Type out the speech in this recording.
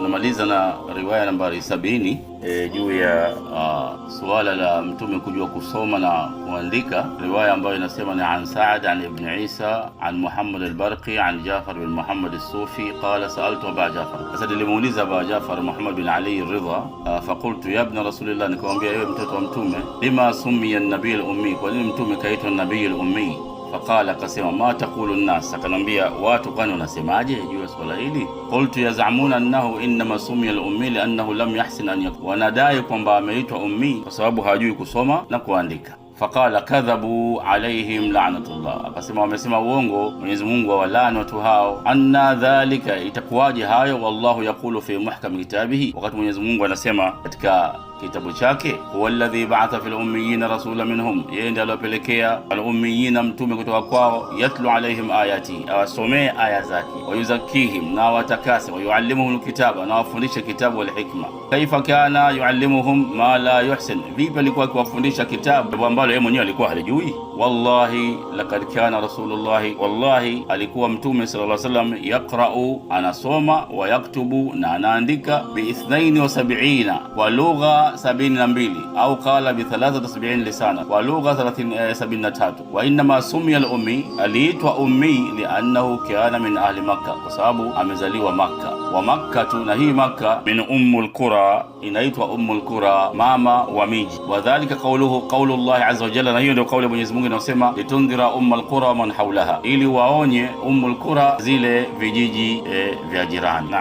Tunamaliza na riwaya nambari 70 juu ya suala la mtume kujua kusoma na kuandika. Riwaya ambayo inasema ni an Sa'd an ibn Isa an Muhammad al-Barqi an Jafar bin Muhammad al-Sufi qala sa'altu Aba Jafar. Sasa nilimuuliza Aba Jafar Muhammad bin Ali al-Ridha, faqultu ya ibn Rasulillah, nikamwambia ewe mtoto wa mtume, lima summiya an-nabiy al-ummi, kwa nini mtume kaitwa an-nabiy al-ummi? Faqala, akasema ma taqulu an-nas, akanambia watu kwani wanasemaje juu ya swala hili? Qultu yaz'amuna annahu inma sumiya al-ummi li'annahu lam yahsin an yaktub, wanadai kwamba ameitwa ummi kwa sababu hajui kusoma na kuandika. Faqala kadhabu alaihim la'natullah, akasema wamesema uongo, Mwenyezi Mungu awalaani watu hao. Anna dhalika, itakuwaje hayo? Wallahu yaqulu fi muhkam kitabihi, wakati Mwenyezi Mungu anasema katika kitabu chake, huwa alladhi ba'atha fil ummiyina rasula minhum, yeye ndiye aliyopelekea al-ummiyina mtume kutoka kwao, yatlu alaihim ayati, awasomee aya zake, wayuzakihim, na watakase, wayuallimuhum alkitaba, na wafundishe kitabu wal hikma. Kaifa kana yuallimuhum ma la yuhsin, vipi alikuwa akiwafundisha kitabu ambalo yeye mwenyewe alikuwa halijui? Wallahi laqad kana rasulullah, wallahi alikuwa mtume sallallahu alaihi wasallam, yaqra'u, anasoma, wa yaktubu, na anaandika, bi 72 kwa lugha 72, au qala bi 73 lisana, kwa lugha 73. Wa inma sumiya al-ummi, aliitwa ummi li'annahu kana min ahli Makkah, kwa sababu amezaliwa Makkah. Wa Makkah, na hii Makkah, min ummul qura, inaitwa ummul qura, mama wa miji. Wa dhalika qawlu Allah azza wa jalla, na hiyo ndio kauli ya Mwenyezi Mungu inasema, litundhira ummul qura man hawlaha, ili waonye ummul qura, zile vijiji vya jirani.